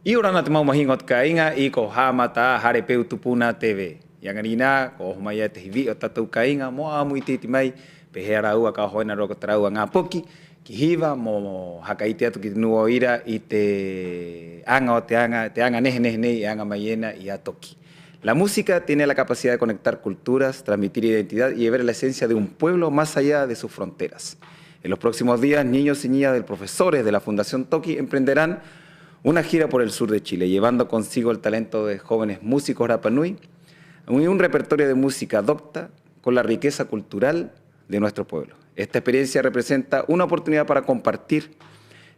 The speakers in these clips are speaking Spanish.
Y ahora no tenemos hingot kainga y kohamata harepeu tupuna TV. Yang anina ko maya TV o tatu kainga mo amu titi mai pehera ua ka hoina ro trau nga poki ki hiva mo hakaite atu ki nuo ira i te anga o te anga ne anga mayena y atoki. La música tiene la capacidad de conectar culturas, transmitir identidad y llevar la esencia de un pueblo más allá de sus fronteras. En los próximos días, niños y niñas de profesores de la Fundación Toki emprenderán una gira por el sur de Chile, llevando consigo el talento de jóvenes músicos Rapa Nui y un repertorio de música docta con la riqueza cultural de nuestro pueblo. Esta experiencia representa una oportunidad para compartir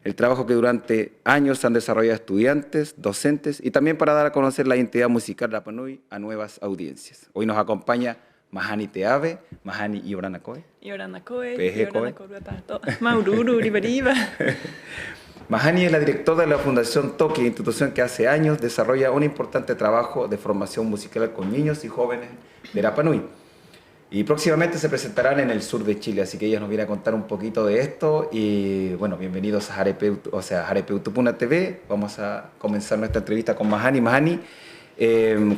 el trabajo que durante años han desarrollado estudiantes, docentes y también para dar a conocer la identidad musical Rapa Nui a nuevas audiencias. Hoy nos acompaña Mahani Teave, Mahani Iorana Koe. Iorana Koe, PG Koe. Maururu, Ribariba. Mahani es la directora de la Fundación Toki, institución que hace años desarrolla un importante trabajo de formación musical con niños y jóvenes de Rapa Nui. Y próximamente se presentarán en el sur de Chile, así que ella nos viene a contar un poquito de esto. Y bueno, bienvenidos a Harepeu Tupuna TV. Vamos a comenzar nuestra entrevista con Mahani. Mahani,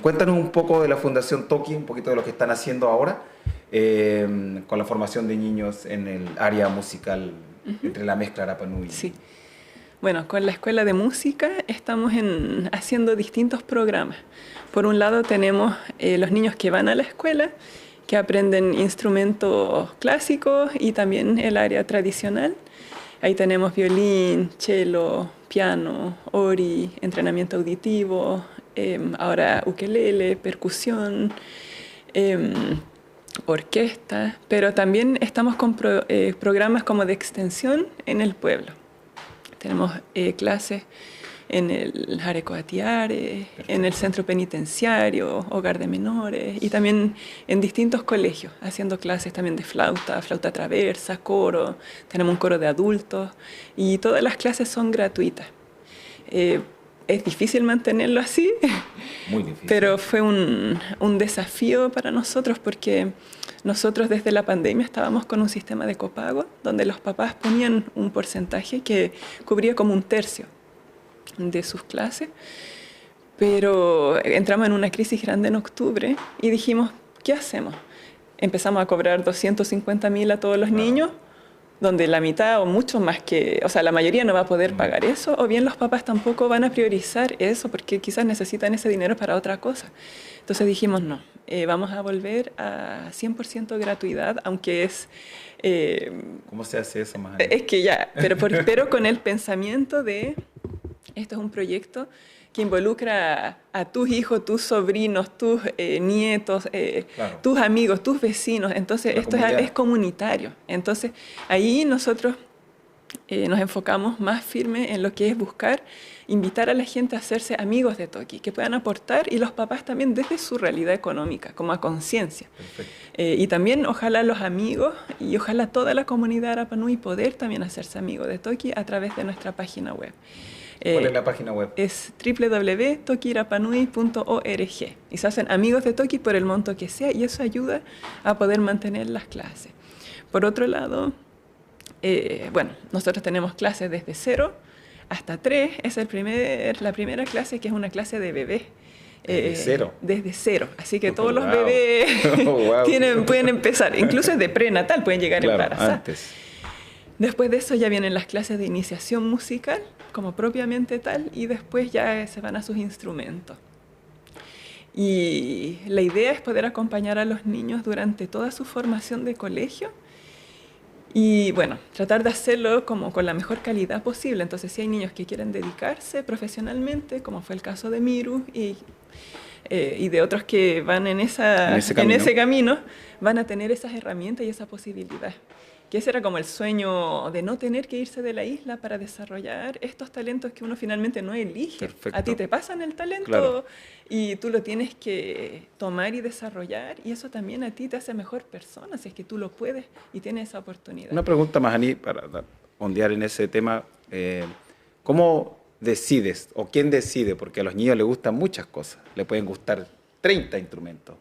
cuéntanos un poco de la Fundación Toki, un poquito de lo que están haciendo ahora con la formación de niños en el área musical, entre la mezcla Rapa Nui. Sí. Bueno, con la Escuela de Música estamos haciendo distintos programas. Por un lado tenemos los niños que van a la escuela, que aprenden instrumentos clásicos y también el área tradicional. Ahí tenemos violín, cello, piano, ori, entrenamiento auditivo, ahora ukelele, percusión, orquesta, pero también estamos con programas como de extensión en el pueblo. Tenemos clases en el Jarecoatiare, en el centro penitenciario, hogar de menores y también en distintos colegios, haciendo clases también de flauta traversa, coro, tenemos un coro de adultos y todas las clases son gratuitas. Es difícil mantenerlo así, muy difícil. Pero fue un desafío para nosotros porque nosotros desde la pandemia estábamos con un sistema de copago donde los papás ponían un porcentaje que cubría como un tercio de sus clases, pero entramos en una crisis grande en octubre y dijimos, ¿qué hacemos? Empezamos a cobrar 250.000 a todos los niños, donde la mitad o mucho más que, o sea, la mayoría no va a poder pagar eso, o bien los papás tampoco van a priorizar eso porque quizás necesitan ese dinero para otra cosa. Entonces dijimos, no, vamos a volver a 100% gratuidad, aunque es... ¿Cómo se hace eso, más? Es que ya, pero con el pensamiento de... Esto es un proyecto que involucra a tus hijos, tus sobrinos, tus nietos, claro, tus amigos, tus vecinos. Entonces, esto es comunitario. Entonces, ahí nosotros nos enfocamos más firme en lo que es buscar, invitar a la gente a hacerse amigos de Toki, que puedan aportar, y los papás también desde su realidad económica, como a conciencia. Y también, ojalá los amigos y ojalá toda la comunidad Rapa Nui poder también hacerse amigos de Toki a través de nuestra página web. ¿Cuál es la página web? Es www.tokirapanui.org y se hacen amigos de Toki por el monto que sea y eso ayuda a poder mantener las clases. Por otro lado, bueno, nosotros tenemos clases desde 0 hasta 3. Es la primera clase que es una clase de bebés. ¿Desde cero? Desde 0. Así que todos los bebés pueden empezar. Incluso es de prenatal, pueden llegar embarazadas. Antes. Después de eso ya vienen las clases de iniciación musical, como propiamente tal, y después ya se van a sus instrumentos. Y la idea es poder acompañar a los niños durante toda su formación de colegio y, bueno, tratar de hacerlo como con la mejor calidad posible. Entonces, si hay niños que quieren dedicarse profesionalmente, como fue el caso de Miru y de otros que van en ese camino, van a tener esas herramientas y esa posibilidad. Que ese era como el sueño de no tener que irse de la isla para desarrollar estos talentos que uno finalmente no elige. Perfecto. A ti te pasan el talento, claro, y tú lo tienes que tomar y desarrollar, y eso también a ti te hace mejor persona, si es que tú lo puedes y tienes esa oportunidad. Una pregunta, Mahani, para ondear en ese tema. ¿Cómo decides o quién decide? Porque a los niños les gustan muchas cosas, les pueden gustar 30 instrumentos.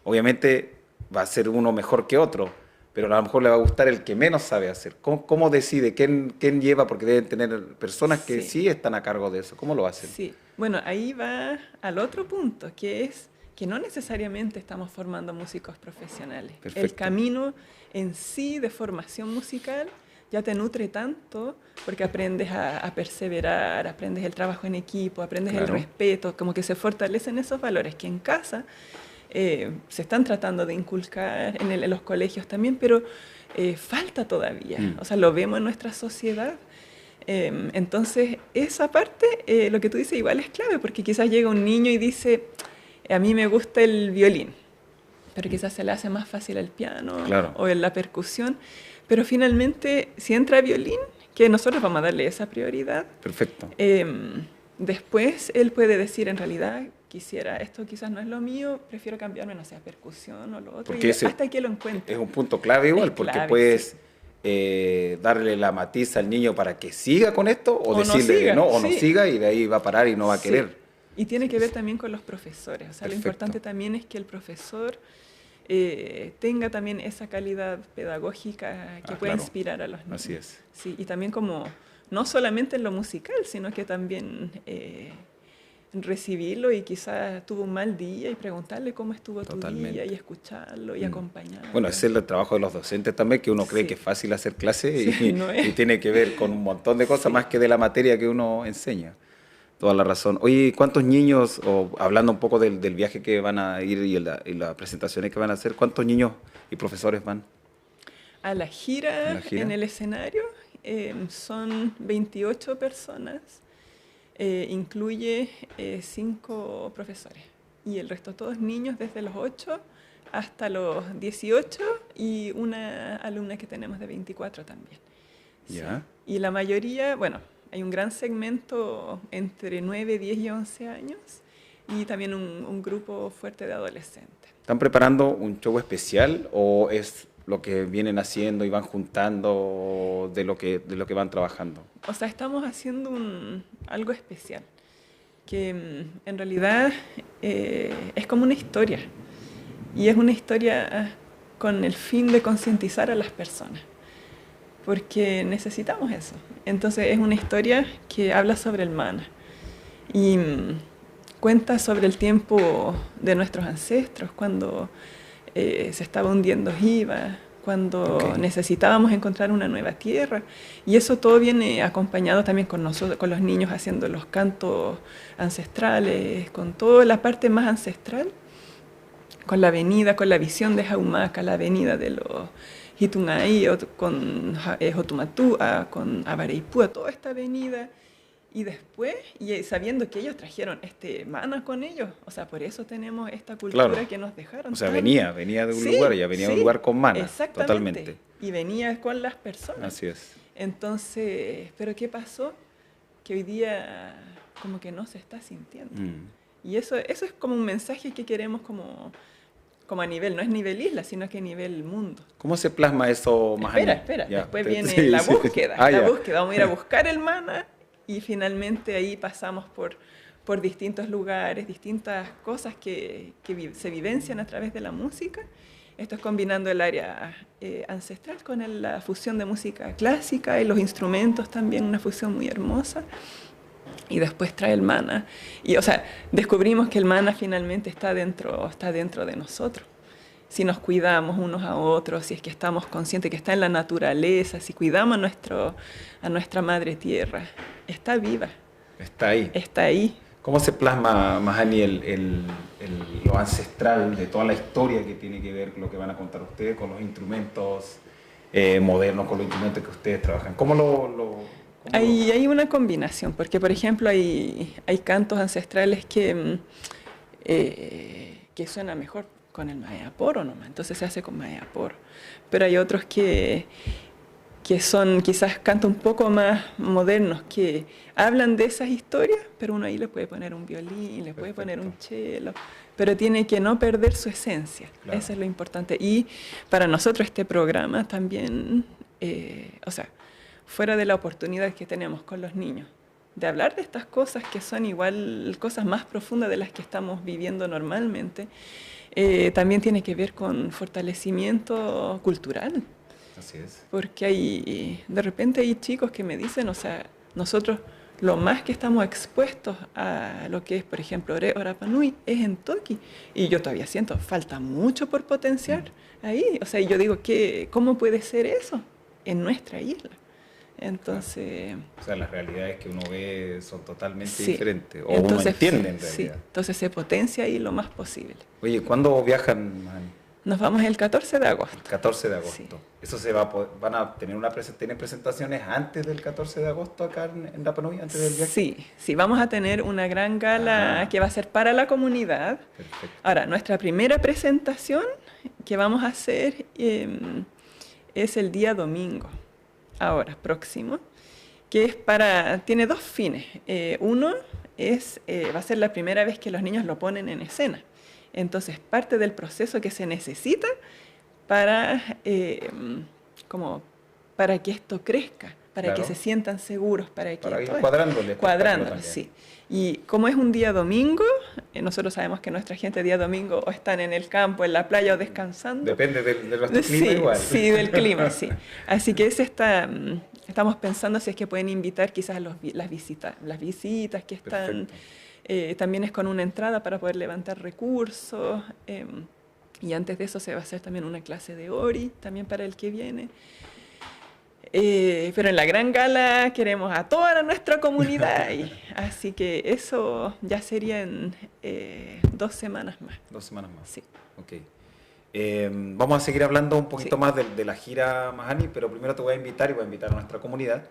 Obviamente va a ser uno mejor que otro, pero a lo mejor le va a gustar el que menos sabe hacer. ¿Cómo decide? ¿Quién lleva? Porque deben tener personas que sí están a cargo de eso. ¿Cómo lo hacen? Sí, bueno, ahí va al otro punto, que es que no necesariamente estamos formando músicos profesionales. Perfecto. El camino en sí de formación musical ya te nutre tanto porque aprendes a perseverar, aprendes el trabajo en equipo, aprendes el respeto, como que se fortalecen esos valores que en casa se están tratando de inculcar en los colegios también, pero falta todavía. O sea, lo vemos en nuestra sociedad. Entonces, esa parte, lo que tú dices igual es clave, porque quizás llega un niño y dice, a mí me gusta el violín, pero quizás se le hace más fácil el piano o en la percusión. Pero finalmente, si entra violín, que nosotros vamos a darle esa prioridad. Perfecto. Después él puede decir, en realidad, quisiera, esto quizás no es lo mío, prefiero cambiarme, no sé, a percusión o lo otro, porque y hasta que lo encuentre. Es un punto clave igual, porque clave, puedes darle la matiz al niño para que siga con esto, o decirle no no siga, y de ahí va a parar y no va a querer. Y tiene que ver también con los profesores. O sea, lo importante también es que el profesor tenga también esa calidad pedagógica que pueda inspirar a los niños. Así es. Sí, y también como, no solamente en lo musical, sino que también recibirlo y quizás tuvo un mal día y preguntarle cómo estuvo tu día y escucharlo y acompañarlo. Bueno, ese es el trabajo de los docentes también, que uno cree que es fácil hacer clases y tiene que ver con un montón de cosas más que de la materia que uno enseña. Toda la razón. Oye, ¿cuántos niños, o hablando un poco del viaje que van a ir y las presentaciones que van a hacer, cuántos niños y profesores van? A la gira, en el escenario, son 28 personas, incluye 5 profesores, y el resto todos niños desde los 8 hasta los 18 y una alumna que tenemos de 24 también. ¿Ya? Sí. Y la mayoría, bueno, hay un gran segmento entre 9, 10 y 11 años y también un grupo fuerte de adolescentes. ¿Están preparando un show especial o es lo que vienen haciendo y van juntando de lo que van trabajando? O sea, estamos haciendo algo especial, que en realidad es como una historia, y es una historia con el fin de concientizar a las personas, porque necesitamos eso. Entonces es una historia que habla sobre el mana y cuenta sobre el tiempo de nuestros ancestros, cuando se estaba hundiendo Hiva, cuando necesitábamos encontrar una nueva tierra. Y eso todo viene acompañado también con nosotros, con los niños haciendo los cantos ancestrales, con toda la parte más ancestral, con la venida, con la visión de Jaumaca, la venida de los Hitungaí, con Jotumatúa, con Avareipúa, toda esta avenida. Y después, y sabiendo que ellos trajeron este mana con ellos, o sea, por eso tenemos esta cultura que nos dejaron. O sea, venía de un lugar, ya venía de un lugar con mana. Exactamente. Totalmente. Y venía con las personas. Así es. Entonces, ¿pero qué pasó? Que hoy día como que no se está sintiendo. Y eso es como un mensaje que queremos como a nivel, no es nivel isla, sino que a nivel mundo. ¿Cómo se plasma eso más allá? Espera, después viene la búsqueda. Vamos a ir a buscar el mana y finalmente ahí pasamos por distintos lugares, distintas cosas que se vivencian a través de la música. Esto es combinando el área ancestral con la fusión de música clásica y los instrumentos también, una fusión muy hermosa. Y después trae el mana. Y, o sea, descubrimos que el mana finalmente está dentro de nosotros. Si nos cuidamos unos a otros, si es que estamos conscientes que está en la naturaleza, si cuidamos a nuestra madre tierra, está viva. Está ahí. Está ahí. ¿Cómo se plasma, Mahani, lo ancestral de toda la historia que tiene que ver con lo que van a contar ustedes, con los instrumentos modernos, con los instrumentos que ustedes trabajan? Hay una combinación, porque por ejemplo hay cantos ancestrales que suenan mejor con el maeyaporo nomás, entonces se hace con maeyaporo. Pero hay otros que son quizás cantos un poco más modernos, que hablan de esas historias, pero uno ahí le puede poner un violín, le puede poner un cello, pero tiene que no perder su esencia. Claro. Eso es lo importante. Y para nosotros este programa también, o sea, fuera de la oportunidad que tenemos con los niños de hablar de estas cosas que son igual cosas más profundas de las que estamos viviendo normalmente, también tiene que ver con fortalecimiento cultural. Así es. Porque de repente hay chicos que me dicen, o sea, nosotros lo más que estamos expuestos a lo que es, por ejemplo, o Rapa Nui es en Toki. Y yo todavía siento, falta mucho por potenciar ahí. O sea, yo digo, ¿cómo puede ser eso en nuestra isla? Entonces... O sea, las realidades que uno ve son totalmente sí. diferentes, o Entonces, uno entiende en realidad. Sí. Entonces se potencia ahí lo más posible. Oye, ¿cuándo viajan, Mahani? Nos vamos el 14 de agosto. El 14 de agosto. Sí. ¿Eso van a tener ¿tienen presentaciones antes del 14 de agosto acá en Rapa Nui, antes del viaje? Sí, vamos a tener una gran gala que va a ser para la comunidad. Perfecto. Ahora, nuestra primera presentación que vamos a hacer es el día domingo, ahora, próximo, que tiene dos fines. Uno va a ser la primera vez que los niños lo ponen en escena. Entonces, parte del proceso que se necesita para que esto crezca, para que se sientan seguros, para ir cuadrándole, sí. Y como es un día domingo, nosotros sabemos que nuestra gente día domingo o están en el campo, en la playa o descansando. Depende de nuestro clima igual. Sí, del clima, sí. Así que estamos pensando si es que pueden invitar quizás a las visitas que están... también es con una entrada para poder levantar recursos. Y antes de eso se va a hacer también una clase de Ori, también para el que viene. Pero en la gran gala queremos a toda nuestra comunidad. Así que eso ya sería en 2 semanas más. 2 semanas más. Sí. Ok. Vamos a seguir hablando un poquito más de la gira Mahani, pero primero te voy a invitar a nuestra comunidad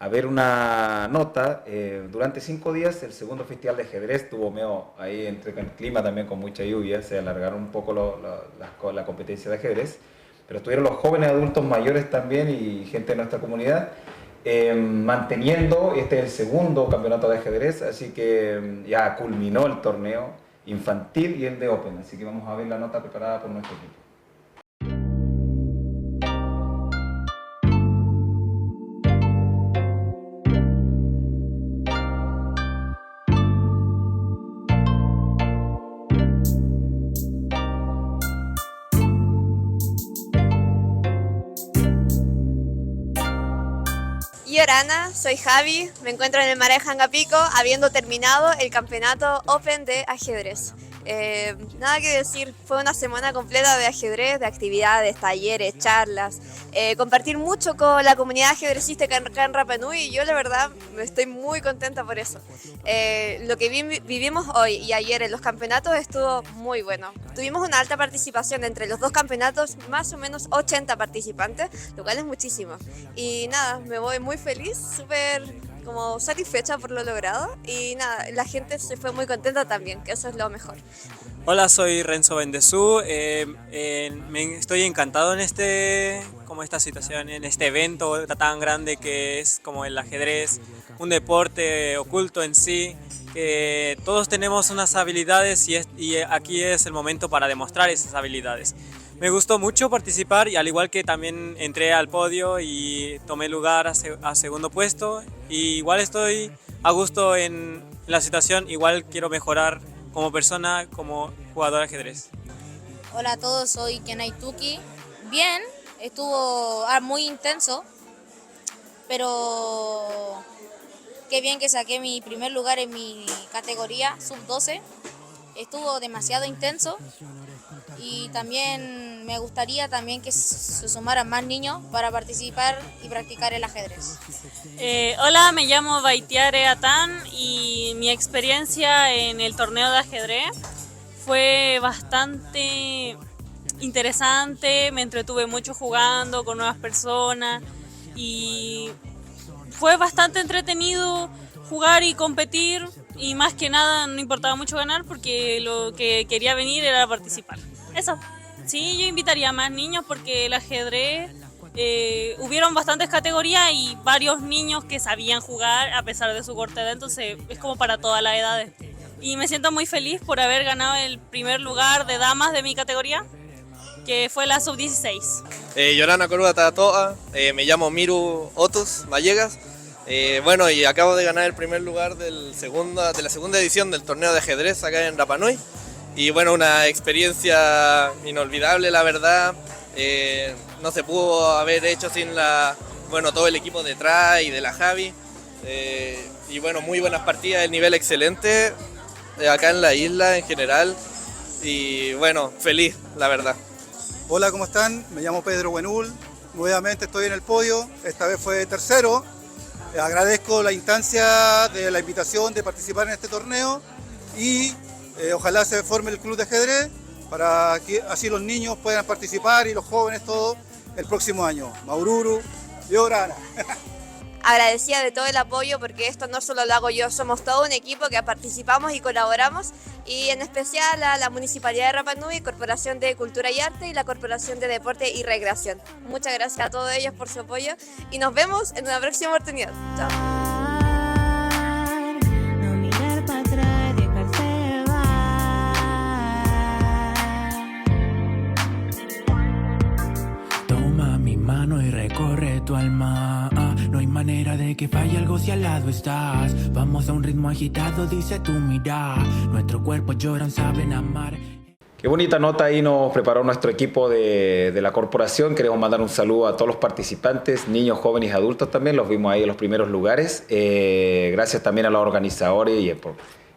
a ver una nota. Durante 5 días el segundo festival de ajedrez tuvo medio ahí entre el clima también con mucha lluvia, se alargaron un poco la competencia de ajedrez, pero estuvieron los jóvenes adultos mayores también y gente de nuestra comunidad manteniendo, este es el segundo campeonato de ajedrez, así que ya culminó el torneo infantil y el de Open, así que vamos a ver la nota preparada por nuestro equipo. Yorana, soy Javi, me encuentro en el Mar de Jangapico habiendo terminado el campeonato Open de ajedrez. Nada que decir, fue una semana completa de ajedrez, de actividades, talleres, charlas, compartir mucho con la comunidad ajedrecista acá en Rapa Nui y yo la verdad estoy muy contenta por eso. Lo que vivimos hoy y ayer en los campeonatos estuvo muy bueno. Tuvimos una alta participación entre los dos campeonatos, más o menos 80 participantes, lo cual es muchísimo. Y nada, me voy muy feliz, súper como satisfecha por lo logrado y nada, la gente se fue muy contenta también, que eso es lo mejor. Hola, soy Renzo Bendezú, estoy encantado en esta situación, en este evento tan grande que es como el ajedrez, un deporte oculto en sí, que todos tenemos unas habilidades y aquí es el momento para demostrar esas habilidades. Me gustó mucho participar y al igual que también entré al podio y tomé lugar a segundo puesto, y igual estoy a gusto en la situación, igual quiero mejorar como persona, como jugador de ajedrez. Hola a todos, soy Kenai Tuki. Bien, estuvo muy intenso, pero qué bien que saqué mi primer lugar en mi categoría sub-12. Estuvo demasiado intenso y también me gustaría también que se sumaran más niños para participar y practicar el ajedrez. Hola, me llamo Baitiare Atán y mi experiencia en el torneo de ajedrez fue bastante interesante, me entretuve mucho jugando con nuevas personas y fue bastante entretenido jugar y competir, y más que nada no importaba mucho ganar porque lo que quería venir era participar. Eso. Sí, yo invitaría a más niños porque el ajedrez hubieron bastantes categorías y varios niños que sabían jugar a pesar de su corta edad, entonces es como para todas las edades. Y me siento muy feliz por haber ganado el primer lugar de damas de mi categoría, que fue la sub-16. Yorana Coruda Tatoa, me llamo Miru Otus Vallegas, Bueno, y acabo de ganar el primer lugar de la segunda edición del torneo de ajedrez acá en Rapa Nui. Y bueno, una experiencia inolvidable, la verdad. No se pudo haber hecho sin todo el equipo detrás y de la Javi. Y bueno, muy buenas partidas, el nivel excelente acá en la isla en general. Y bueno, feliz, la verdad. Hola, ¿cómo están? Me llamo Pedro Buenul. Nuevamente estoy en el podio. Esta vez fue tercero. Agradezco la instancia de la invitación de participar en este torneo y ojalá se forme el club de ajedrez para que así los niños puedan participar y los jóvenes todos el próximo año. Maururu y Orana. Agradecida de todo el apoyo porque esto no solo lo hago yo, somos todo un equipo que participamos y colaboramos, y en especial a la Municipalidad de Rapa Nui, Corporación de Cultura y Arte y la Corporación de Deporte y Recreación. Muchas gracias a todos ellos por su apoyo y nos vemos en una próxima oportunidad. Chao. No mirar para atrás, dejarse llevar. Toma mi mano y recorre tu alma. No hay manera de que falle algo si al lado estás. Vamos a un ritmo agitado, dice tu mirada. Nuestros cuerpos lloran, saben amar. Qué bonita nota ahí nos preparó nuestro equipo de la corporación. Queremos mandar un saludo a todos los participantes, niños, jóvenes y adultos también. Los vimos ahí en los primeros lugares. Gracias también a los organizadores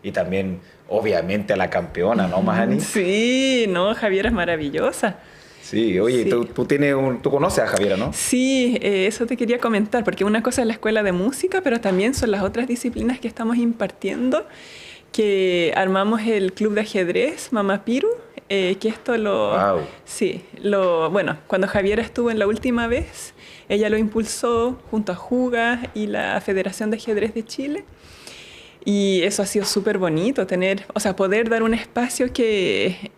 y también, obviamente, a la campeona, ¿no, Mahani? Sí, no, Javiera es maravillosa. Sí, oye, Sí. tú conoces a Javiera, ¿no? Sí, eso te quería comentar, porque una cosa es la escuela de música, pero también son las otras disciplinas que estamos impartiendo, que armamos el club de ajedrez, Mamá Piru, que esto Wow. Sí, bueno, cuando Javiera estuvo en la última vez, ella lo impulsó junto a Juga y la Federación de Ajedrez de Chile. Y eso ha sido súper bonito, poder dar un espacio que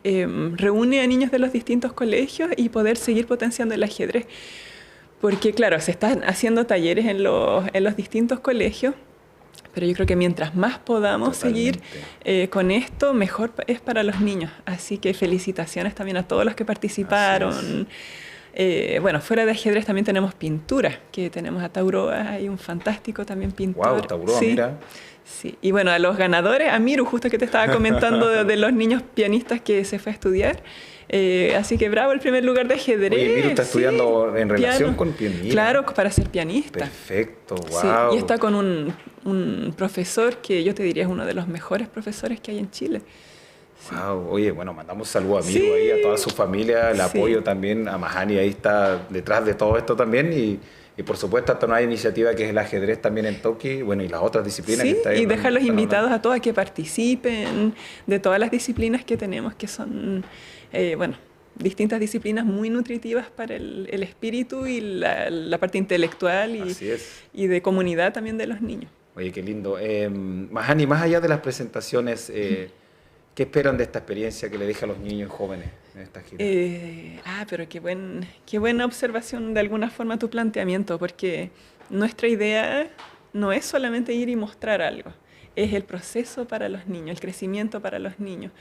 reúne a niños de los distintos colegios y poder seguir potenciando el ajedrez. Porque claro, se están haciendo talleres en los distintos colegios, pero yo creo que mientras más podamos seguir con esto, mejor es para los niños. Así que felicitaciones también a todos los que participaron. Fuera de ajedrez también tenemos pintura, que tenemos a Tauroa, hay un fantástico también pintor. Wow, Tauroa, Sí. mira. Sí, y bueno, a los ganadores, a Miru, justo que te estaba comentando de los niños pianistas que se fue a estudiar. Así que bravo, el primer lugar de ajedrez. Oye, Miru está sí, estudiando en relación piano. con pianista. Claro, para ser pianista. Perfecto, wow. Sí, y está con un profesor que yo te diría es uno de los mejores profesores que hay en Chile. Wow, oye, bueno, mandamos saludos a Miru Sí. ahí, a toda su familia, el Sí. apoyo también a Mahani, ahí está detrás de todo esto también, y por supuesto esta nueva iniciativa que es el ajedrez también en Toki, bueno, y las otras disciplinas Sí, que está ahí. y dejarlos invitados a todos a que participen de todas las disciplinas que tenemos, que son, distintas disciplinas muy nutritivas para el espíritu y la parte intelectual Así es. y de comunidad también de los niños. Oye, qué lindo. Mahani, más allá de las presentaciones, ¿qué esperan de esta experiencia que le deja a los niños y jóvenes en esta gira? Pero qué buena observación de alguna forma tu planteamiento, porque nuestra idea no es solamente ir y mostrar algo, es el proceso para los niños, el crecimiento para los niños.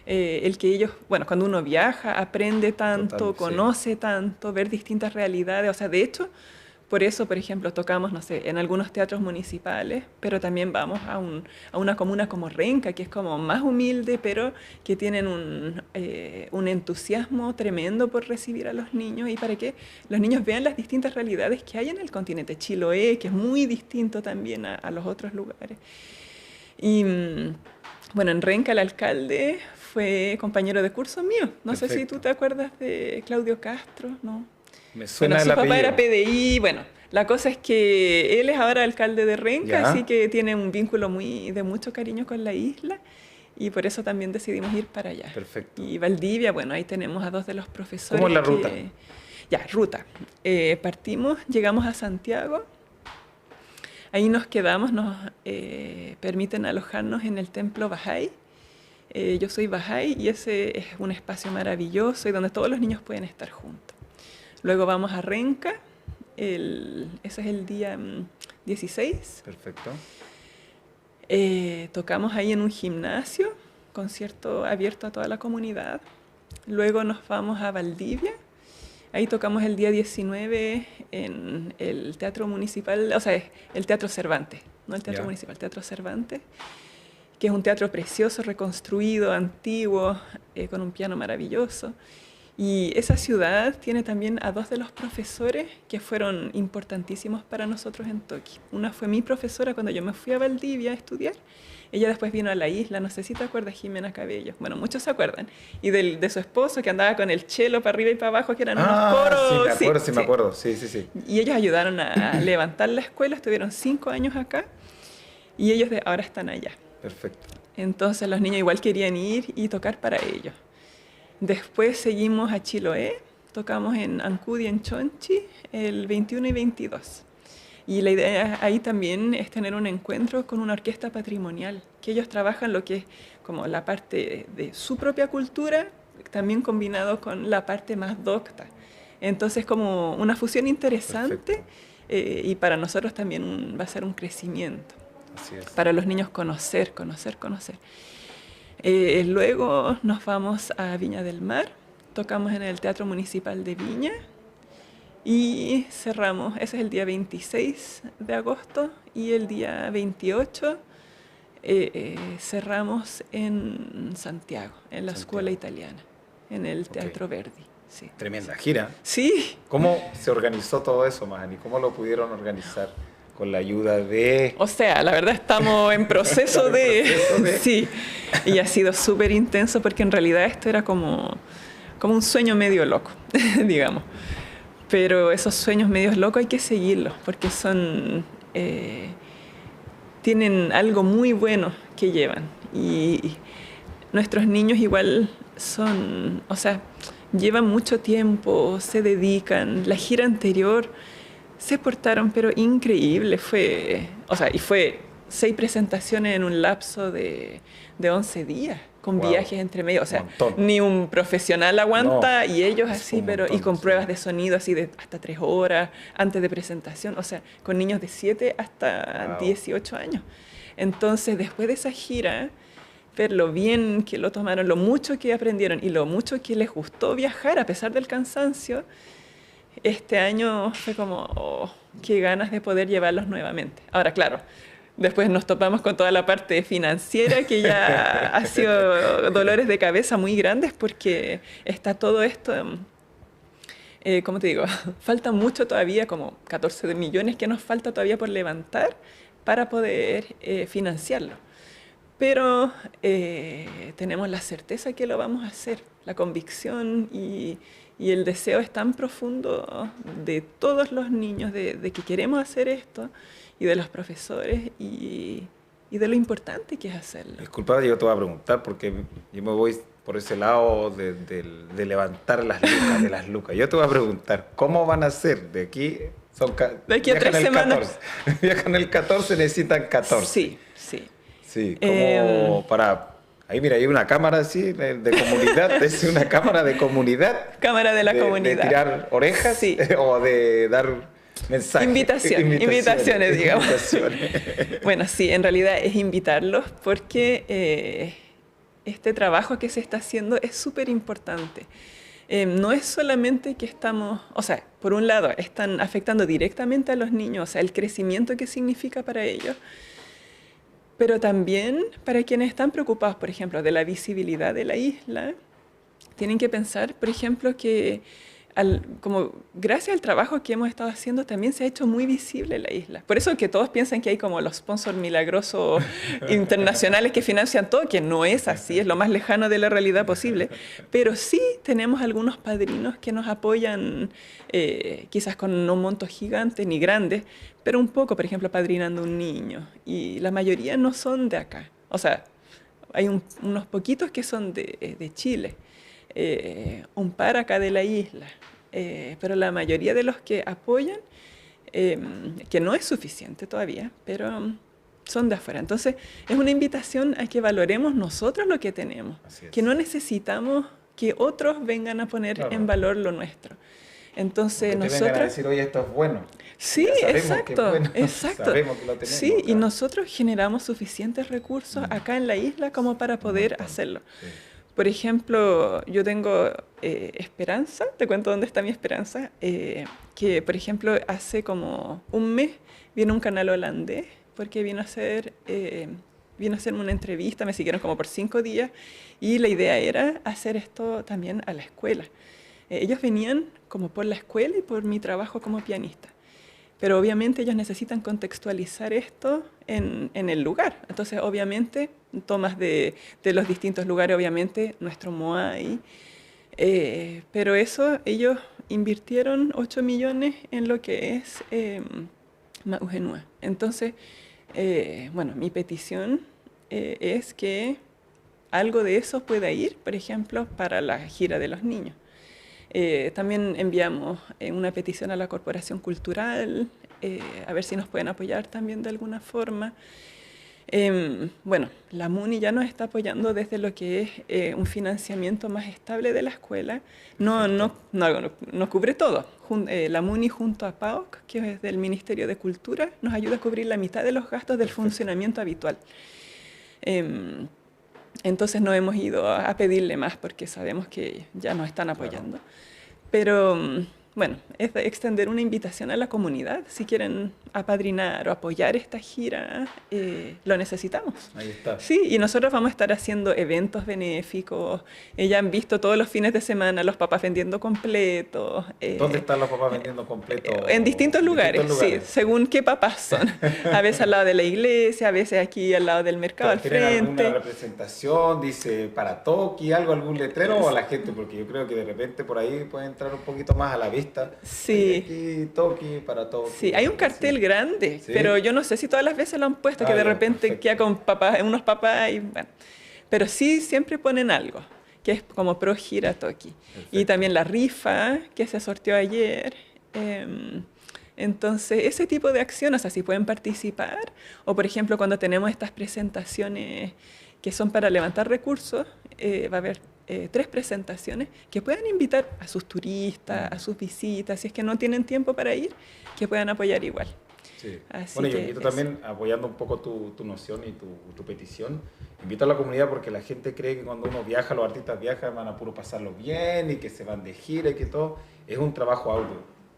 El que ellos, cuando uno viaja, aprende tanto, Total, sí. conoce tanto, ver distintas realidades. O sea, de hecho, por eso, por ejemplo, tocamos, no sé, en algunos teatros municipales, pero también vamos a una comuna como Renca, que es como más humilde, pero que tienen un entusiasmo tremendo por recibir a los niños y para que los niños vean las distintas realidades que hay en el continente. Chiloé, que es muy distinto también a los otros lugares. Y en Renca el alcalde fue compañero de curso mío. No sé si Perfecto. tú te acuerdas de Claudio Castro, ¿no? Me suena Su el papá apellido. era PDI. Bueno, la cosa es que él es ahora alcalde de Renca, Ya. así que tiene un vínculo de mucho cariño con la isla y por eso también decidimos ir para allá. Perfecto. Y Valdivia, ahí tenemos a dos de los profesores. ¿Cómo es la ruta? Ruta. Partimos, llegamos a Santiago. Ahí nos quedamos, nos permiten alojarnos en el templo Bahá'í. Yo soy Bahá'í y ese es un espacio maravilloso y donde todos los niños pueden estar juntos. Luego vamos a Renca, ese es el día 16. Perfecto. Tocamos ahí en un gimnasio, concierto abierto a toda la comunidad. Luego nos vamos a Valdivia. Ahí tocamos el día 19 en el Teatro Municipal, o sea, el Teatro Cervantes, no el Teatro Municipal, el Teatro Cervantes, que es un teatro precioso, reconstruido, antiguo, con un piano maravilloso. Y esa ciudad tiene también a 2 de los profesores que fueron importantísimos para nosotros en Toki. Una fue mi profesora cuando yo me fui a Valdivia a estudiar. Ella después vino a la isla, no sé si te acuerdas, Jimena Cabello. Bueno, muchos se acuerdan. Y de su esposo que andaba con el chelo para arriba y para abajo, que eran unos coros. Sí, me acuerdo, sí. Y ellos ayudaron a levantar la escuela, estuvieron 5 años acá y ellos ahora están allá. Perfecto. Entonces los niños igual querían ir y tocar para ellos. Después seguimos a Chiloé, tocamos en Ancud y en Chonchi el 21 y 22. Y la idea ahí también es tener un encuentro con una orquesta patrimonial, que ellos trabajan lo que es como la parte de su propia cultura, también combinado con la parte más docta. Entonces como una fusión interesante y para nosotros también va a ser un crecimiento. Así es. Para los niños conocer. Luego nos vamos a Viña del Mar, tocamos en el Teatro Municipal de Viña y cerramos, ese es el día 26 de agosto y el día 28 cerramos en Santiago, en la Escuela Italiana, en el Teatro Verdi. Sí. Tremenda gira. Sí. ¿Cómo se organizó todo eso, Mahani? ¿Cómo lo pudieron organizar? Con la ayuda de... O sea, la verdad estamos en proceso Sí, y ha sido súper intenso porque en realidad esto era como un sueño medio loco, digamos. Pero esos sueños medios locos hay que seguirlos porque tienen algo muy bueno que llevan. Y nuestros niños igual llevan mucho tiempo, se dedican. La gira anterior... se portaron, pero increíble. Fue 6 presentaciones en un lapso de 11 días, con viajes entre medio. O sea, ni un profesional aguanta y ellos así, y con pruebas de sonido así de hasta 3 horas antes de presentación. O sea, con niños de 7 hasta 18 años. Entonces, después de esa gira, ver lo bien que lo tomaron, lo mucho que aprendieron y lo mucho que les gustó viajar a pesar del cansancio, este año fue como, qué ganas de poder llevarlos nuevamente. Ahora, claro, después nos topamos con toda la parte financiera que ya ha sido dolores de cabeza muy grandes porque está todo esto, ¿cómo te digo? Falta mucho todavía, como 14 millones que nos falta todavía por levantar para poder financiarlo. Pero tenemos la certeza que lo vamos a hacer, la convicción y el deseo es tan profundo de todos los niños de que queremos hacer esto y de los profesores y de lo importante que es hacerlo. Disculpa, yo te voy a preguntar porque yo me voy por ese lado de levantar las lucas. Yo te voy a preguntar, ¿cómo van a hacer de aquí? De aquí a 3 semanas. Viajan el 14, necesitan 14. Sí, como para... Ahí mira, hay una cámara así de comunidad, es una cámara de comunidad. Cámara de la comunidad. De tirar orejas o de dar mensajes. Invitaciones, digamos. Bueno, sí, en realidad es invitarlos porque este trabajo que se está haciendo es súper importante. No es solamente que estamos, o sea, por un lado, están afectando directamente a los niños, o sea, el crecimiento que significa para ellos, pero también para quienes están preocupados, por ejemplo, de la visibilidad de la isla, tienen que pensar, por ejemplo, que como gracias al trabajo que hemos estado haciendo también se ha hecho muy visible la isla. Por eso que todos piensan que hay como los sponsors milagrosos internacionales que financian todo, que no es así, es lo más lejano de la realidad posible. Pero sí tenemos algunos padrinos que nos apoyan, quizás con no montos gigantes ni grandes, pero un poco, por ejemplo, padrinando un niño. Y la mayoría no son de acá. O sea, hay unos poquitos que son de Chile. Un par acá de la isla, pero la mayoría de los que apoyan, que no es suficiente todavía, pero son de afuera. Entonces, es una invitación a que valoremos nosotros lo que tenemos, que no necesitamos que otros vengan a poner en valor lo nuestro. Entonces, nosotros... vengan a decir, oye, esto es bueno. Sí, exacto, bueno. exacto. Sabemos que lo tenemos, sí, claro. Y nosotros generamos suficientes recursos acá en la isla como para poder hacerlo. Sí. Por ejemplo, yo tengo esperanza, te cuento dónde está mi esperanza, que por ejemplo hace como un mes vino un canal holandés porque vino a hacerme una entrevista, me siguieron como por 5 días y la idea era hacer esto también a la escuela. Ellos venían como por la escuela y por mi trabajo como pianista. Pero obviamente ellos necesitan contextualizar esto en el lugar. Entonces, obviamente, tomas de los distintos lugares, obviamente, nuestro Moai. Pero eso, ellos invirtieron 8 millones en lo que es Mauhenua. Entonces, bueno, mi petición es que algo de eso pueda ir, por ejemplo, para la gira de los niños. También enviamos una petición a la Corporación Cultural, a ver si nos pueden apoyar también de alguna forma. Bueno, la MUNI ya nos está apoyando desde lo que es un financiamiento más estable de la escuela. No cubre todo. La MUNI junto a PAOC, que es del Ministerio de Cultura, nos ayuda a cubrir la mitad de los gastos del funcionamiento habitual. Entonces no hemos ido a pedirle más porque sabemos que ya nos están apoyando. Pero bueno, es extender una invitación a la comunidad. Si quieren apadrinar o apoyar esta gira, lo necesitamos. Ahí está. Sí, y nosotros vamos a estar haciendo eventos benéficos. Ya han visto todos los fines de semana los papás vendiendo completos. ¿Dónde están los papás vendiendo completos? En distintos lugares, sí, según qué papás son. A veces al lado de la iglesia, a veces aquí al lado del mercado, al ¿Tienen frente. alguna representación? ¿Dice para Toki algún letrero o a la gente? Porque yo creo que de repente por ahí puede entrar un poquito más a la vista. Sí. Aquí, Toki, para Toki. Sí, hay un cartel grande, ¿Sí? pero yo no sé si todas las veces lo han puesto, que de ya, repente perfecto. queda con papás, unos papás y bueno. Pero sí siempre ponen algo, que es como pro gira Toki. Y también la rifa que se sorteó ayer. Entonces, ese tipo de acciones, o sea, si pueden participar, o por ejemplo, cuando tenemos estas presentaciones que son para levantar recursos, va a haber 3 presentaciones que puedan invitar a sus turistas, a sus visitas, si es que no tienen tiempo para ir, que puedan apoyar igual. Sí. Así Bueno, yo que invito eso. también, apoyando un poco tu noción y tu petición, invito a la comunidad porque la gente cree que cuando uno viaja, los artistas viajan, van a puro pasarlo bien y que se van de gira y que todo. Es un trabajo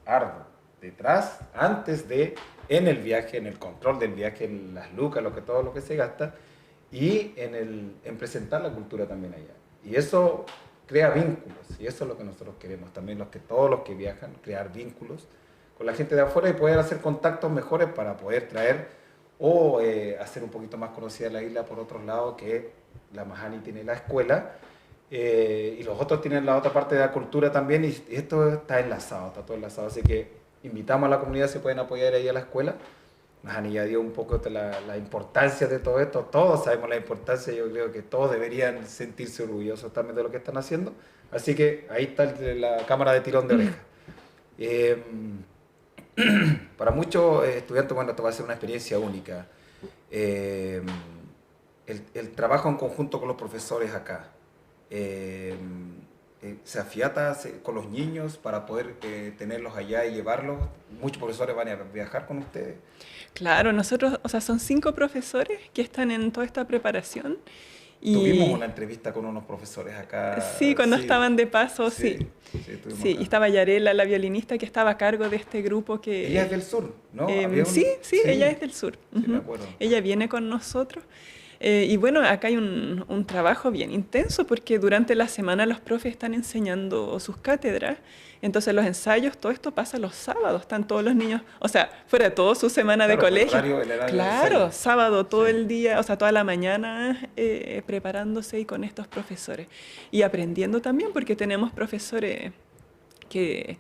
arduo. Detrás, antes de, en el viaje, en el control del viaje, en las lucas, todo lo que se gasta, y en presentar la cultura también allá. Y eso crea vínculos, y eso es lo que nosotros queremos, también todos los que viajan, crear vínculos con la gente de afuera y poder hacer contactos mejores para poder traer o hacer un poquito más conocida la isla por otros lados, que la Mahani tiene la escuela, y los otros tienen la otra parte de la cultura también, y esto está todo enlazado, así que invitamos a la comunidad, se pueden apoyar ahí a la escuela. Mahani ya dio un poco de la importancia de todo esto, todos sabemos la importancia, yo creo que todos deberían sentirse orgullosos también de lo que están haciendo, así que ahí está la cámara de tirón de oreja. Para muchos estudiantes, bueno, esto va a ser una experiencia única. El trabajo en conjunto con los profesores acá, se afiata con los niños para poder tenerlos allá y llevarlos. Muchos profesores van a viajar con ustedes. Claro, nosotros, o sea, son 5 profesores que están en toda esta preparación. Y tuvimos una entrevista con unos profesores acá. Sí, cuando estaban de paso, sí. Sí, y estaba Yarela, la violinista, que estaba a cargo de este grupo que... Ella es del sur, ¿no? Sí, ella es del sur. Sí, me acuerdo. Ella viene con nosotros. Y bueno, acá hay un trabajo bien intenso porque durante la semana los profes están enseñando sus cátedras, entonces los ensayos, todo esto pasa los sábados, están todos los niños, o sea, fuera de todo su semana de colegio. El horario Claro, sábado todo el día, o sea, toda la mañana preparándose y con estos profesores. Y aprendiendo también porque tenemos profesores que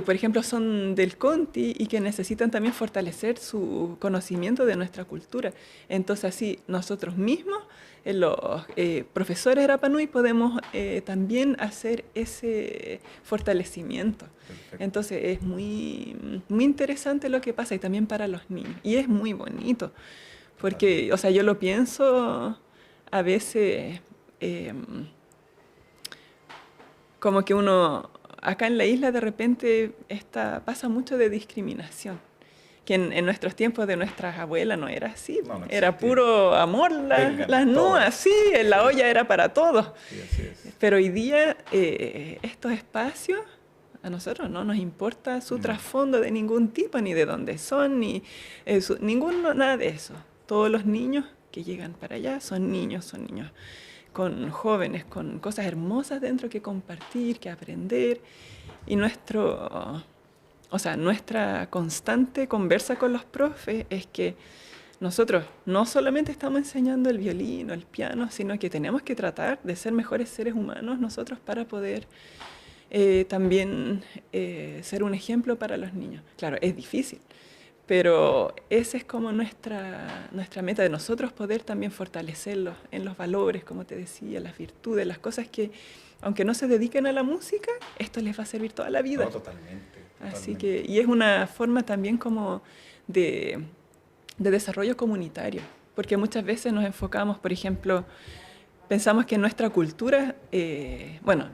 por ejemplo son del Conti y que necesitan también fortalecer su conocimiento de nuestra cultura. Entonces así nosotros mismos, los profesores de Rapa Nui, podemos también hacer ese fortalecimiento. Perfecto. Entonces es muy, muy interesante lo que pasa y también para los niños. Y es muy bonito, porque o sea, yo lo pienso a veces como que uno... Acá en la isla de repente pasa mucho de discriminación, que en nuestros tiempos de nuestras abuelas no era así. No era existía. puro amor, Vengan, las nuas, todos. sí, la olla era para todos. Sí, así es. Pero hoy día estos espacios, a nosotros no nos importa su trasfondo de ningún tipo, ni de dónde son, ni nada de eso. Todos los niños que llegan para allá son niños con jóvenes, con cosas hermosas dentro que compartir, que aprender. Y nuestra constante conversa con los profes es que nosotros no solamente estamos enseñando el violín o el piano, sino que tenemos que tratar de ser mejores seres humanos nosotros para poder también ser un ejemplo para los niños. Claro, es difícil, pero esa es como nuestra meta de nosotros, poder también fortalecerlos en los valores, como te decía, las virtudes, las cosas que, aunque no se dediquen a la música, esto les va a servir toda la vida. No, totalmente. Así que, y es una forma también como de desarrollo comunitario, porque muchas veces nos enfocamos, por ejemplo, pensamos que nuestra cultura, no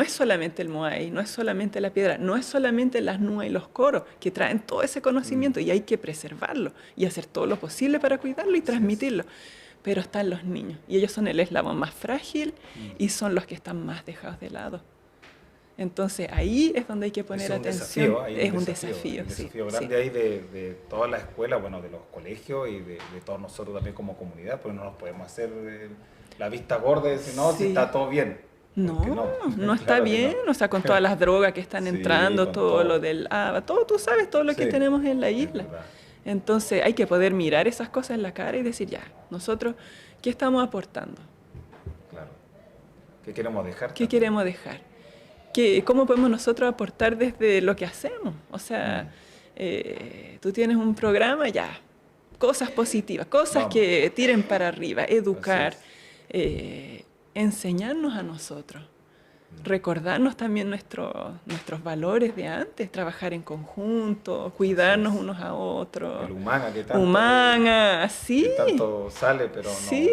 es solamente el moai, no es solamente la piedra, no es solamente las nua y los coros, que traen todo ese conocimiento y hay que preservarlo y hacer todo lo posible para cuidarlo y transmitirlo. Pero están los niños y ellos son el eslabón más frágil y son los que están más dejados de lado. Entonces ahí es donde hay que poner atención. Es un desafío, un sí, desafío grande ahí de todas las escuelas, bueno, de los colegios y de todos nosotros también como comunidad, porque no nos podemos hacer la vista gorda y decir, no, si está todo bien. No está bien, o sea, con todas las drogas que están entrando, todo lo del ABA, tú sabes todo lo que tenemos en la isla. Entonces hay que poder mirar esas cosas en la cara y decir, ya, nosotros, ¿qué estamos aportando? Claro. ¿Qué queremos dejar? ¿Qué queremos dejar? ¿Cómo podemos nosotros aportar desde lo que hacemos? O sea, tú tienes un programa, ya, cosas positivas, cosas que tiren para arriba, educar, enseñarnos a nosotros, recordarnos también nuestros valores de antes, trabajar en conjunto, cuidarnos unos a otros. El humana, que tanto, sí. Que tanto sale, pero no. Sí.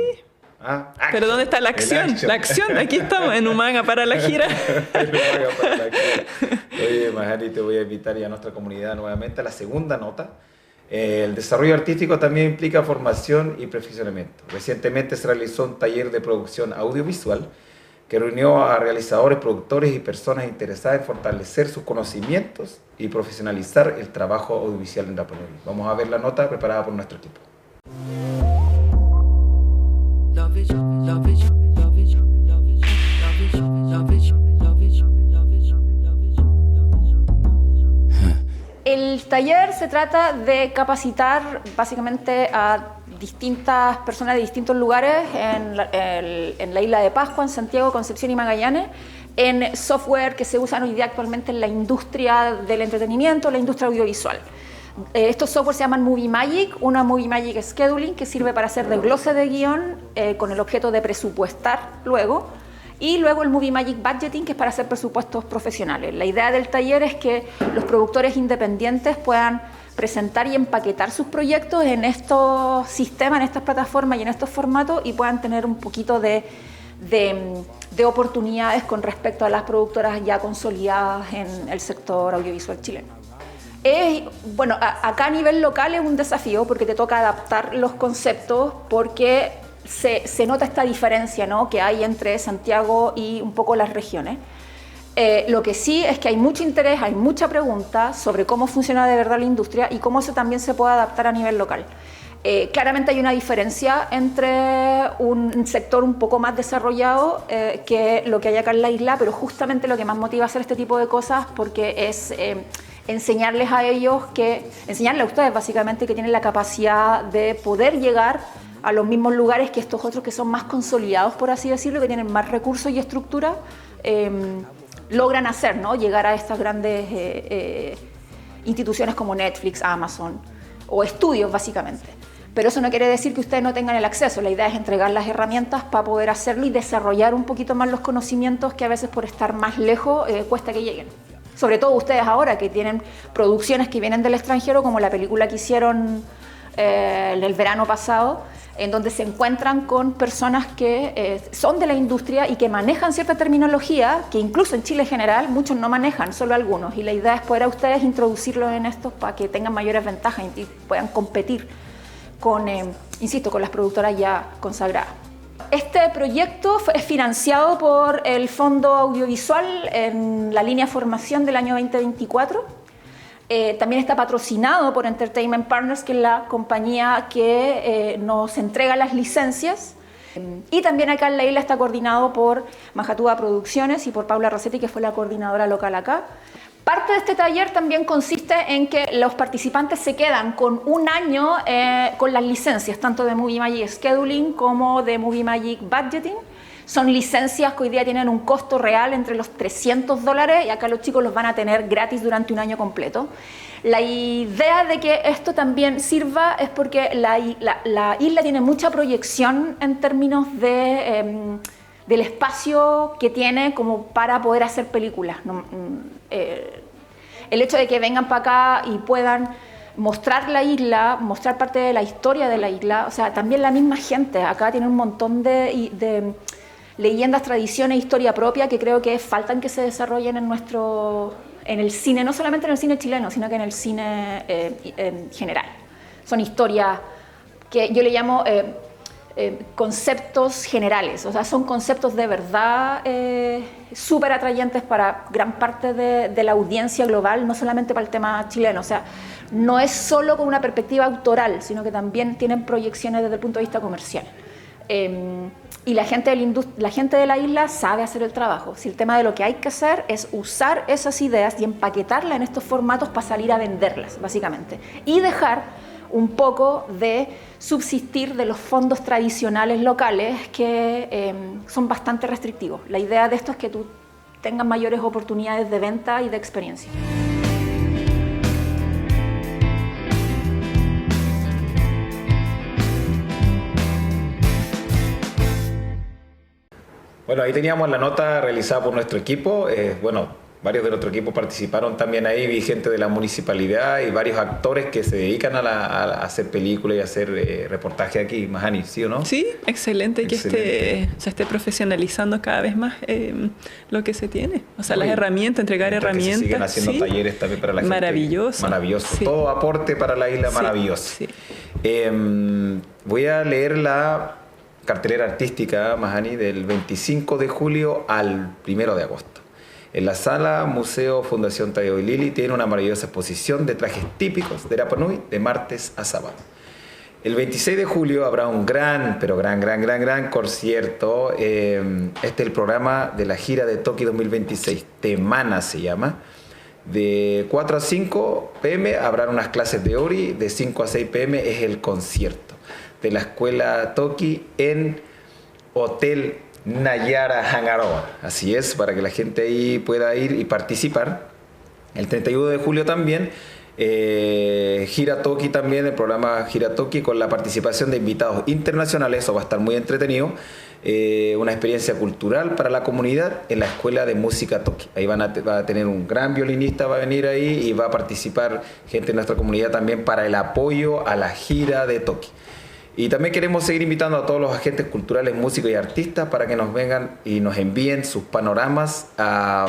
Pero ¿dónde está la acción? La acción, aquí estamos, en Humanga para la gira. Oye, Mahari, te voy a invitar ya a nuestra comunidad nuevamente a la segunda nota. El desarrollo artístico también implica formación y perfeccionamiento. Recientemente se realizó un taller de producción audiovisual que reunió a realizadores, productores y personas interesadas en fortalecer sus conocimientos y profesionalizar el trabajo audiovisual en Rapa Nui. Vamos a ver la nota preparada por nuestro equipo. El taller se trata de capacitar básicamente a distintas personas de distintos lugares en la isla de Pascua, en Santiago, Concepción y Magallanes, en software que se usan hoy día actualmente en la industria del entretenimiento, la industria audiovisual. Estos software se llaman Movie Magic, una Movie Magic Scheduling que sirve para hacer desglose de guión con el objeto de presupuestar luego, y luego el Movie Magic Budgeting, que es para hacer presupuestos profesionales. La idea del taller es que los productores independientes puedan presentar y empaquetar sus proyectos en estos sistemas, en estas plataformas y en estos formatos, y puedan tener un poquito de oportunidades con respecto a las productoras ya consolidadas en el sector audiovisual chileno. Bueno, acá a nivel local es un desafío porque te toca adaptar los conceptos, porque se nota esta diferencia, ¿no?, que hay entre Santiago y un poco las regiones. Lo que sí es que hay mucho interés, hay mucha pregunta sobre cómo funciona de verdad la industria y cómo eso también se puede adaptar a nivel local. Claramente hay una diferencia entre un sector un poco más desarrollado que lo que hay acá en la isla, pero justamente lo que más motiva a hacer este tipo de cosas porque es enseñarles a ustedes básicamente que tienen la capacidad de poder llegar a los mismos lugares que estos otros que son más consolidados, por así decirlo, que tienen más recursos y estructura, logran hacer, ¿no?, llegar a estas grandes instituciones como Netflix, Amazon o estudios básicamente. Pero eso no quiere decir que ustedes no tengan el acceso. La idea es entregar las herramientas para poder hacerlo y desarrollar un poquito más los conocimientos que a veces por estar más lejos cuesta que lleguen. Sobre todo ustedes ahora que tienen producciones que vienen del extranjero, como la película que hicieron en el verano pasado, en donde se encuentran con personas que son de la industria y que manejan cierta terminología que incluso en Chile en general muchos no manejan, solo algunos. Y la idea es poder a ustedes introducirlos en esto para que tengan mayores ventajas y puedan competir con, insisto, con las productoras ya consagradas. Este proyecto es financiado por el Fondo Audiovisual en la línea formación del año 2024. También está patrocinado por Entertainment Partners, que es la compañía que nos entrega las licencias. Y también acá en la isla está coordinado por Majatúa Producciones y por Paula Rossetti, que fue la coordinadora local acá. Parte de este taller también consiste en que los participantes se quedan con un año con las licencias, tanto de Movie Magic Scheduling como de Movie Magic Budgeting. Son licencias que hoy día tienen un costo real entre los $300 y acá los chicos los van a tener gratis durante un año completo. La idea de que esto también sirva es porque la isla tiene mucha proyección en términos de, del espacio que tiene como para poder hacer películas. El hecho de que vengan para acá y puedan mostrar la isla, mostrar parte de la historia de la isla, o sea, también la misma gente acá tiene un montón de leyendas, tradiciones, historia propia que creo que faltan que se desarrollen en el cine, no solamente en el cine chileno, sino que en el cine en general. Son historias que yo le llamo conceptos generales, o sea, son conceptos de verdad súper atrayentes para gran parte de la audiencia global, no solamente para el tema chileno, o sea, no es solo con una perspectiva autoral, sino que también tienen proyecciones desde el punto de vista comercial. Y la gente de la isla sabe hacer el trabajo. Si el tema de lo que hay que hacer es usar esas ideas y empaquetarlas en estos formatos para salir a venderlas, básicamente. Y dejar un poco de subsistir de los fondos tradicionales locales que son bastante restrictivos. La idea de esto es que tú tengas mayores oportunidades de venta y de experiencia. Bueno, ahí teníamos la nota realizada por nuestro equipo. Varios de nuestro equipo participaron también ahí, vi gente de la municipalidad y varios actores que se dedican a hacer películas y a hacer reportajes aquí. Mahani, ¿sí o no? Sí, excelente, que se esté profesionalizando cada vez más lo que se tiene. O sea, las herramientas, entregar herramientas. Que se siguen haciendo talleres también para la gente. Maravilloso. Maravilloso. Sí. Todo aporte para la isla, maravilloso. Sí. Voy a leer la cartelera artística, Mahani, del 25 de julio al 1 de agosto. En la sala Museo Fundación Tadeo y Lili tiene una maravillosa exposición de trajes típicos de Rapa Nui de martes a sábado. El 26 de julio habrá un gran concierto. Este es el programa de la gira de Toki 2026. Temana se llama. De 4 a 5 p.m. habrán unas clases de Ori. De 5 a 6 p.m. es el concierto de la escuela Toki en Hotel Nayara Hangaroa. Así es, para que la gente ahí pueda ir y participar. El 31 de julio también Gira Toki también, el programa Gira Toki con la participación de invitados internacionales. Eso va a estar muy entretenido. Una experiencia cultural para la comunidad en la Escuela de Música Toki. Ahí va a tener un gran violinista, va a venir ahí y va a participar gente de nuestra comunidad también para el apoyo a la gira de Toki. Y también queremos seguir invitando a todos los agentes culturales, músicos y artistas para que nos vengan y nos envíen sus panoramas a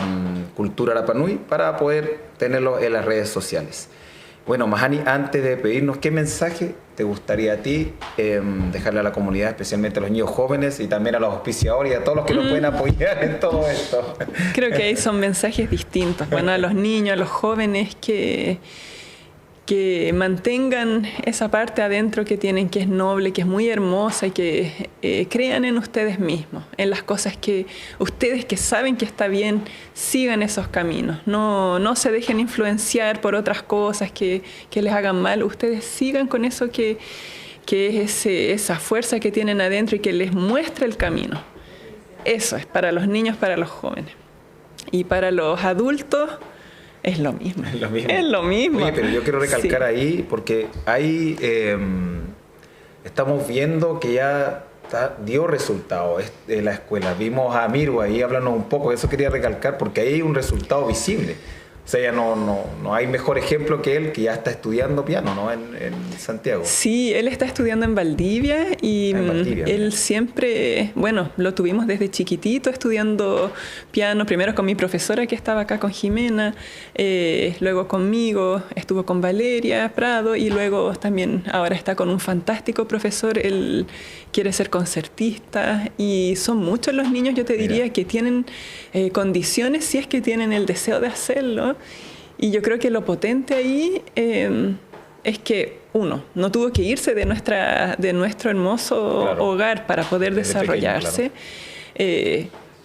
Cultura Rapa Nui para poder tenerlos en las redes sociales. Bueno, Mahani, antes de pedirnos, ¿qué mensaje te gustaría a ti dejarle a la comunidad, especialmente a los niños jóvenes y también a los auspiciadores y a todos los que nos pueden apoyar en todo esto? Creo que ahí son mensajes distintos. Bueno, a los niños, a los jóvenes que mantengan esa parte adentro que tienen, que es noble, que es muy hermosa y que crean en ustedes mismos, en las cosas que ustedes que saben que está bien, sigan esos caminos. No se dejen influenciar por otras cosas que les hagan mal. Ustedes sigan con eso que es esa fuerza que tienen adentro y que les muestra el camino. Eso es para los niños, para los jóvenes. Y para los adultos, es lo mismo. Es lo mismo. Oye, pero yo quiero recalcar ahí, porque ahí estamos viendo que ya dio resultado la escuela. Vimos a Miru ahí, háblanos un poco, eso quería recalcar, porque ahí hay un resultado visible. O sea, ya no hay mejor ejemplo que él, que ya está estudiando piano, ¿no? En Santiago. Sí, él está estudiando en Valdivia y él mira. siempre, bueno, lo tuvimos desde chiquitito estudiando piano, primero con mi profesora que estaba acá con Jimena, luego conmigo, estuvo con Valeria Prado y luego también ahora está con un fantástico profesor, él quiere ser concertista y son muchos los niños, yo te diría, que tienen condiciones si es que tienen el deseo de hacerlo. Y yo creo que lo potente ahí es que uno no tuvo que irse de nuestro hermoso hogar para poder desarrollarse.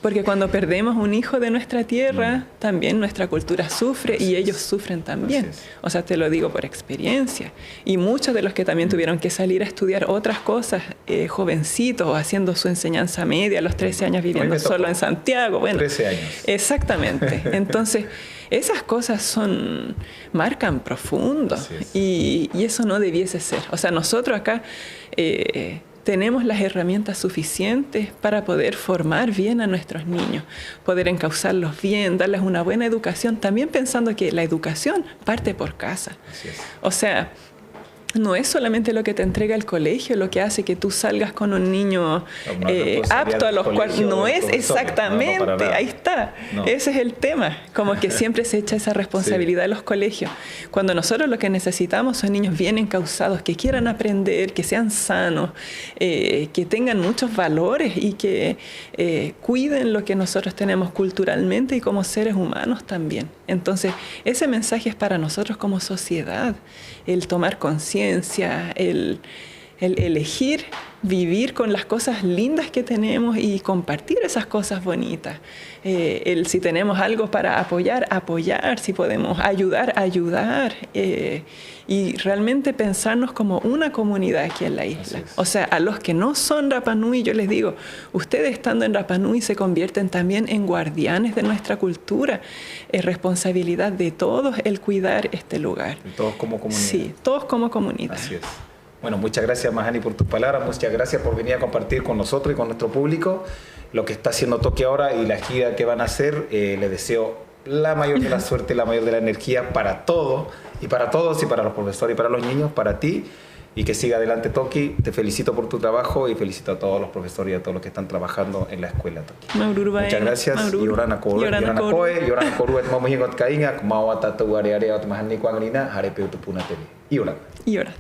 Porque cuando perdemos un hijo de nuestra tierra, también nuestra cultura sufre y ellos sufren también. O sea, te lo digo por experiencia. Y muchos de los que también tuvieron que salir a estudiar otras cosas, jovencitos, haciendo su enseñanza media a los 13 años viviendo solo en Santiago. Bueno, 13 años. Exactamente. Entonces, esas cosas marcan profundo y eso no debiese ser. O sea, nosotros acá tenemos las herramientas suficientes para poder formar bien a nuestros niños, poder encauzarlos bien, darles una buena educación, también pensando que la educación parte por casa. O sea, no es solamente lo que te entrega el colegio lo que hace que tú salgas con un niño apto a los cuales... No es exactamente, ahí está. Ese es el tema. Como que siempre se echa esa responsabilidad a los colegios. Cuando nosotros lo que necesitamos son niños bien encausados, que quieran aprender, que sean sanos, que tengan muchos valores y que cuiden lo que nosotros tenemos culturalmente y como seres humanos también. Entonces, ese mensaje es para nosotros como sociedad, el tomar conciencia, el elegir vivir con las cosas lindas que tenemos y compartir esas cosas bonitas. Si tenemos algo para apoyar, si podemos ayudar. Y realmente pensarnos como una comunidad aquí en la isla. O sea, a los que no son Rapa Nui, yo les digo, ustedes estando en Rapa Nui se convierten también en guardianes de nuestra cultura. Es responsabilidad de todos el cuidar este lugar. Y todos como comunidad. Sí, todos como comunidad. Así es. Bueno, muchas gracias, Mahani, por tus palabras. Muchas gracias por venir a compartir con nosotros y con nuestro público lo que está haciendo Toki ahora y la gira que van a hacer. Les deseo la mayor de la suerte, la mayor de la energía para todo y para todos y para los profesores y para los niños, para ti. Y que siga adelante, Toki. Te felicito por tu trabajo y felicito a todos los profesores y a todos los que están trabajando en la escuela, Toki. Muchas gracias. Yorana Koe, Yorana Koru, Etmomuhingot Kainga, Kumawata Tuarearea, Otmahani Kuangrina, Harepeu Tupuna TV. Yorana.